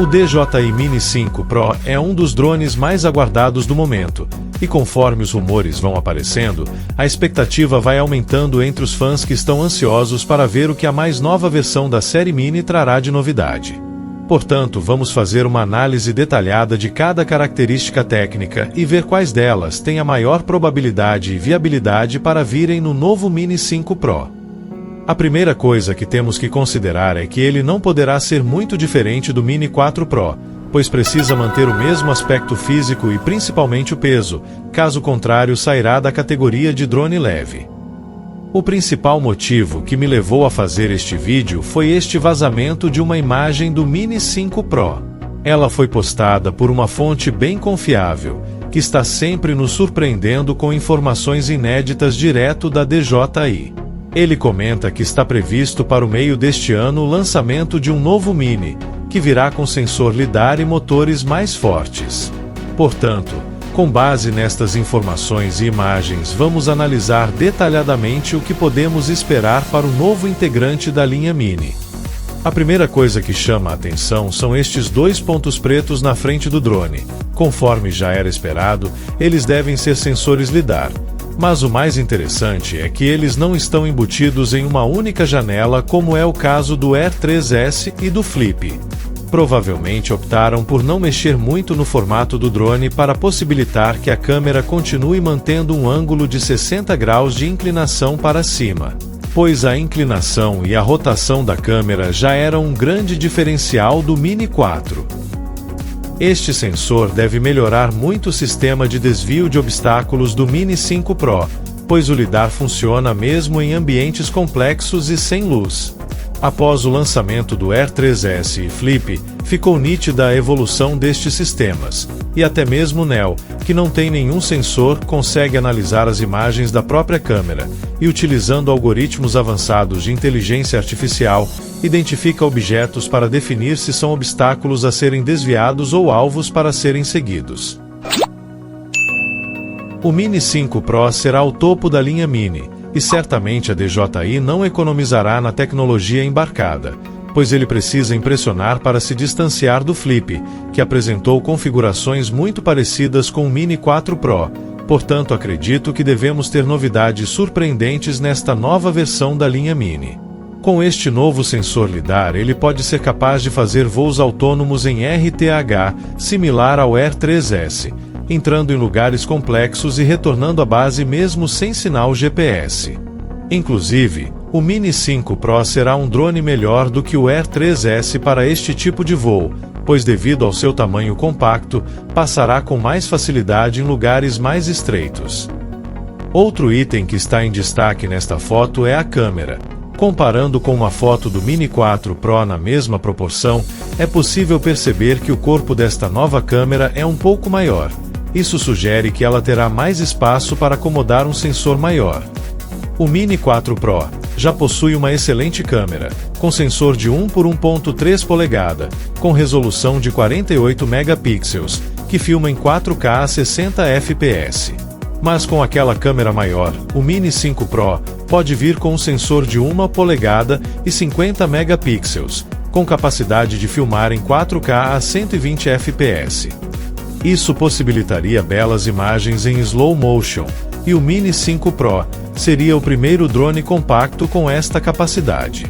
O DJI Mini 5 Pro é um dos drones mais aguardados do momento, e conforme os rumores vão aparecendo, a expectativa vai aumentando entre os fãs que estão ansiosos para ver o que a mais nova versão da série Mini trará de novidade. Portanto, vamos fazer uma análise detalhada de cada característica técnica e ver quais delas têm a maior probabilidade e viabilidade para virem no novo Mini 5 Pro. A primeira coisa que temos que considerar é que ele não poderá ser muito diferente do Mini 4 Pro, pois precisa manter o mesmo aspecto físico e principalmente o peso, caso contrário sairá da categoria de drone leve. O principal motivo que me levou a fazer este vídeo foi este vazamento de uma imagem do Mini 5 Pro. Ela foi postada por uma fonte bem confiável, que está sempre nos surpreendendo com informações inéditas direto da DJI. Ele comenta que está previsto para o meio deste ano o lançamento de um novo Mini, que virá com sensor LiDAR e motores mais fortes. Portanto, com base nestas informações e imagens, vamos analisar detalhadamente o que podemos esperar para o novo integrante da linha Mini. A primeira coisa que chama a atenção são estes dois pontos pretos na frente do drone. Conforme já era esperado, eles devem ser sensores LiDAR. Mas o mais interessante é que eles não estão embutidos em uma única janela, como é o caso do Air 3S e do Flip. Provavelmente optaram por não mexer muito no formato do drone para possibilitar que a câmera continue mantendo um ângulo de 60 graus de inclinação para cima, pois a inclinação e a rotação da câmera já eram um grande diferencial do Mini 4. Este sensor deve melhorar muito o sistema de desvio de obstáculos do Mini 5 Pro, pois o LiDAR funciona mesmo em ambientes complexos e sem luz. Após o lançamento do Air 3S e Flip, ficou nítida a evolução destes sistemas, e até mesmo o Neo, que não tem nenhum sensor, consegue analisar as imagens da própria câmera, e utilizando algoritmos avançados de inteligência artificial, identifica objetos para definir se são obstáculos a serem desviados ou alvos para serem seguidos. O Mini 5 Pro será o topo da linha Mini, e certamente a DJI não economizará na tecnologia embarcada, pois ele precisa impressionar para se distanciar do Flip, que apresentou configurações muito parecidas com o Mini 4 Pro, portanto acredito que devemos ter novidades surpreendentes nesta nova versão da linha Mini. Com este novo sensor LiDAR, ele pode ser capaz de fazer voos autônomos em RTH, similar ao Air 3S, entrando em lugares complexos e retornando à base mesmo sem sinal GPS. Inclusive, o Mini 5 Pro será um drone melhor do que o Air 3S para este tipo de voo, pois devido ao seu tamanho compacto, passará com mais facilidade em lugares mais estreitos. Outro item que está em destaque nesta foto é a câmera. Comparando com uma foto do Mini 4 Pro na mesma proporção, é possível perceber que o corpo desta nova câmera é um pouco maior. Isso sugere que ela terá mais espaço para acomodar um sensor maior. O Mini 4 Pro já possui uma excelente câmera, com sensor de 1 por 1.3 polegada, com resolução de 48 megapixels, que filma em 4K a 60 fps. Mas com aquela câmera maior, o Mini 5 Pro pode vir com um sensor de 1 polegada e 50 megapixels, com capacidade de filmar em 4K a 120 fps. Isso possibilitaria belas imagens em slow motion, e o Mini 5 Pro seria o primeiro drone compacto com esta capacidade.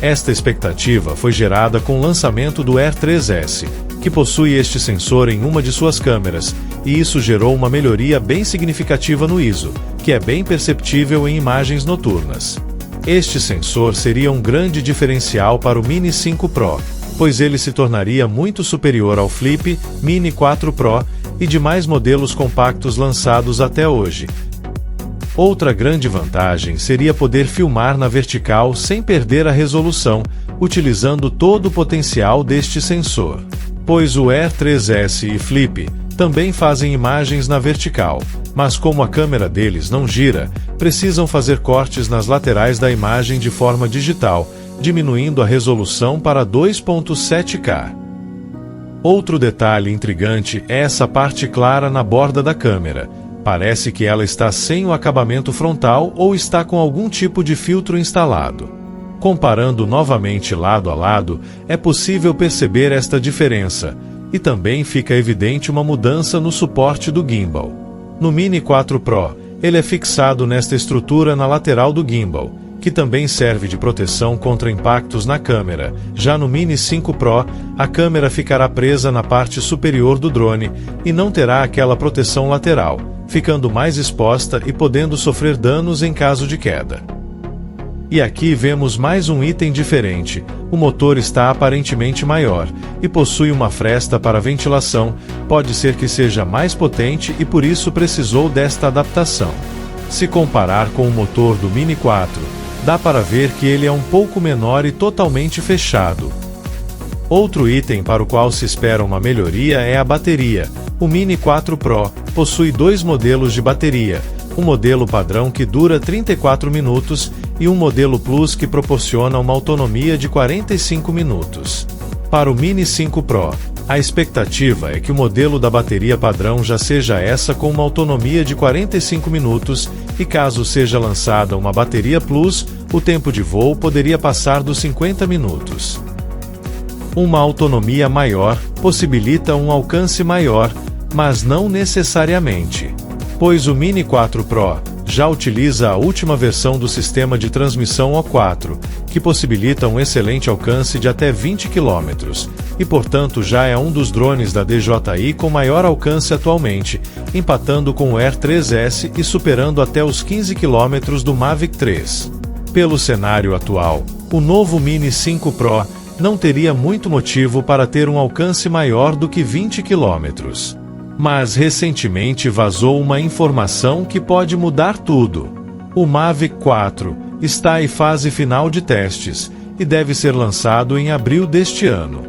Esta expectativa foi gerada com o lançamento do Air 3S, que possui este sensor em uma de suas câmeras, e isso gerou uma melhoria bem significativa no ISO, que é bem perceptível em imagens noturnas. Este sensor seria um grande diferencial para o Mini 5 Pro, pois ele se tornaria muito superior ao Flip, Mini 4 Pro e demais modelos compactos lançados até hoje. Outra grande vantagem seria poder filmar na vertical sem perder a resolução, utilizando todo o potencial deste sensor. Pois o Air 3S e Flip também fazem imagens na vertical, mas como a câmera deles não gira, precisam fazer cortes nas laterais da imagem de forma digital, diminuindo a resolução para 2.7K. Outro detalhe intrigante é essa parte clara na borda da câmera. Parece que ela está sem o acabamento frontal ou está com algum tipo de filtro instalado. Comparando novamente lado a lado, é possível perceber esta diferença, e também fica evidente uma mudança no suporte do gimbal. No Mini 4 Pro, ele é fixado nesta estrutura na lateral do gimbal, que também serve de proteção contra impactos na câmera. Já no Mini 5 Pro, a câmera ficará presa na parte superior do drone e não terá aquela proteção lateral, ficando mais exposta e podendo sofrer danos em caso de queda. E aqui vemos mais um item diferente. O motor está aparentemente maior e possui uma fresta para ventilação. Pode ser que seja mais potente e por isso precisou desta adaptação. Se comparar com o motor do Mini 4, dá para ver que ele é um pouco menor e totalmente fechado. Outro item para o qual se espera uma melhoria é a bateria. O Mini 4 Pro possui dois modelos de bateria. Um modelo padrão que dura 34 minutos e um modelo Plus que proporciona uma autonomia de 45 minutos. Para o Mini 5 Pro, a expectativa é que o modelo da bateria padrão já seja essa com uma autonomia de 45 minutos e caso seja lançada uma bateria Plus, o tempo de voo poderia passar dos 50 minutos. Uma autonomia maior possibilita um alcance maior, mas não necessariamente, pois o Mini 4 Pro já utiliza a última versão do sistema de transmissão O4, que possibilita um excelente alcance de até 20 km, e portanto já é um dos drones da DJI com maior alcance atualmente, empatando com o Air 3S e superando até os 15 km do Mavic 3. Pelo cenário atual, o novo Mini 5 Pro não teria muito motivo para ter um alcance maior do que 20 km. Mas recentemente vazou uma informação que pode mudar tudo. O Mavic 4 está em fase final de testes e deve ser lançado em abril deste ano.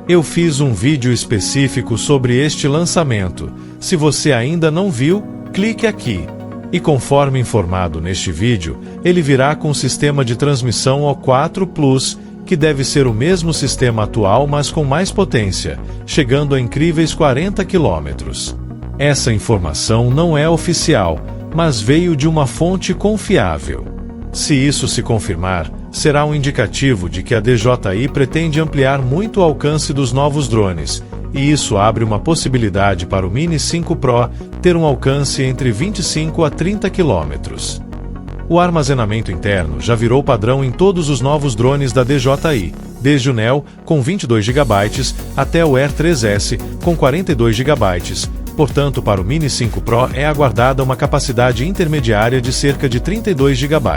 Eu fiz um vídeo específico sobre este lançamento. Se você ainda não viu, clique aqui. E conforme informado neste vídeo, ele virá com o sistema de transmissão O4 Plus, que deve ser o mesmo sistema atual mas com mais potência, chegando a incríveis 40 km. Essa informação não é oficial, mas veio de uma fonte confiável. Se isso se confirmar, será um indicativo de que a DJI pretende ampliar muito o alcance dos novos drones, e isso abre uma possibilidade para o Mini 5 Pro ter um alcance entre 25 a 30 km. O armazenamento interno já virou padrão em todos os novos drones da DJI, desde o Neo, com 22 GB, até o Air 3S, com 42 GB. Portanto, para o Mini 5 Pro é aguardada uma capacidade intermediária de cerca de 32 GB.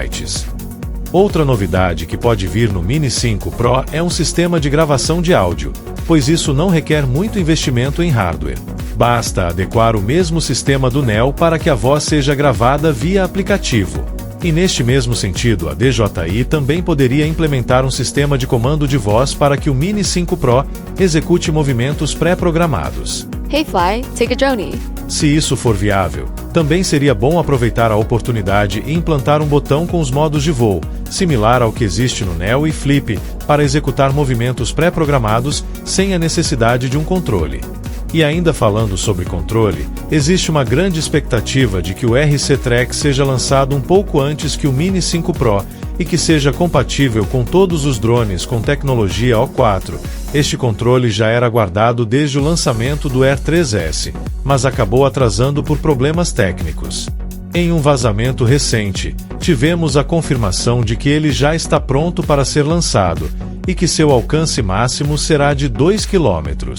Outra novidade que pode vir no Mini 5 Pro é um sistema de gravação de áudio, pois isso não requer muito investimento em hardware. Basta adequar o mesmo sistema do Neo para que a voz seja gravada via aplicativo. E neste mesmo sentido, a DJI também poderia implementar um sistema de comando de voz para que o Mini 5 Pro execute movimentos pré-programados. Hey Fly, take a drone. Se isso for viável, também seria bom aproveitar a oportunidade e implantar um botão com os modos de voo, similar ao que existe no Neo e Flip, para executar movimentos pré-programados sem a necessidade de um controle. E ainda falando sobre controle, existe uma grande expectativa de que o RC Track seja lançado um pouco antes que o Mini 5 Pro e que seja compatível com todos os drones com tecnologia O4. Este controle já era aguardado desde o lançamento do Air 3S, mas acabou atrasando por problemas técnicos. Em um vazamento recente, tivemos a confirmação de que ele já está pronto para ser lançado e que seu alcance máximo será de 2 km.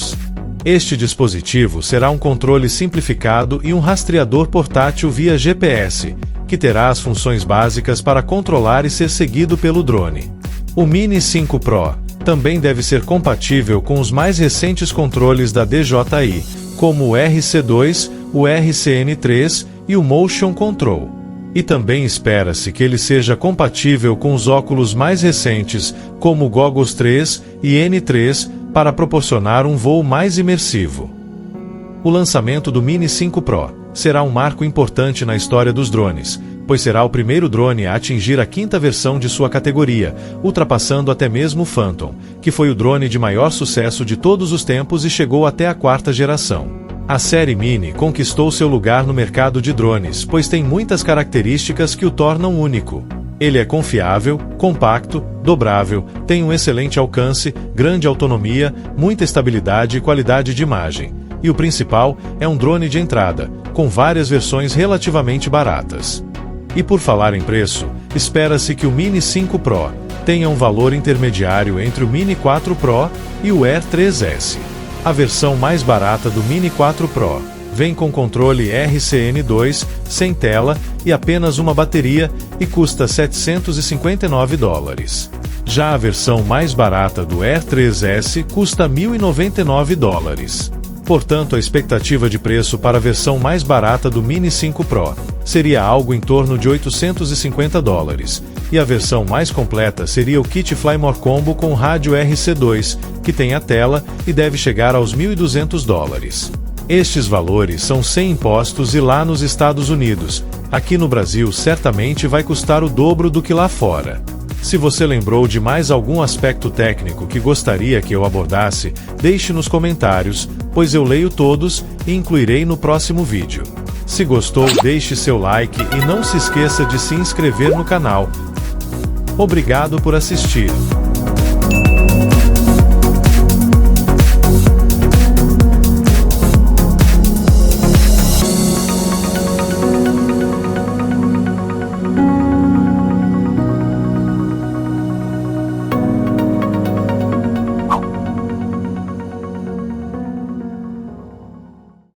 Este dispositivo será um controle simplificado e um rastreador portátil via GPS, que terá as funções básicas para controlar e ser seguido pelo drone. O Mini 5 Pro também deve ser compatível com os mais recentes controles da DJI, como o RC2, o RCN3 e o Motion Control. E também espera-se que ele seja compatível com os óculos mais recentes, como o Goggles 3 e N3, para proporcionar um voo mais imersivo. O lançamento do Mini 5 Pro será um marco importante na história dos drones, pois será o primeiro drone a atingir a 5ª versão de sua categoria, ultrapassando até mesmo o Phantom, que foi o drone de maior sucesso de todos os tempos e chegou até a 4ª geração. A série Mini conquistou seu lugar no mercado de drones, pois tem muitas características que o tornam único. Ele é confiável, compacto, dobrável, tem um excelente alcance, grande autonomia, muita estabilidade e qualidade de imagem. E o principal, é um drone de entrada, com várias versões relativamente baratas. E por falar em preço, espera-se que o Mini 5 Pro tenha um valor intermediário entre o Mini 4 Pro e o Air 3S. A versão mais barata do Mini 4 Pro vem com controle RCN2, sem tela e apenas uma bateria e custa $759. Já a versão mais barata do Air 3S custa $1.099. Portanto, a expectativa de preço para a versão mais barata do Mini 5 Pro seria algo em torno de $850, e a versão mais completa seria o kit Flymore Combo com rádio RC2, que tem a tela e deve chegar aos $1.200. Estes valores são sem impostos e lá nos Estados Unidos. Aqui no Brasil certamente vai custar o dobro do que lá fora. Se você lembrou de mais algum aspecto técnico que gostaria que eu abordasse, deixe nos comentários, pois eu leio todos e incluirei no próximo vídeo. Se gostou, deixe seu like e não se esqueça de se inscrever no canal. Obrigado por assistir.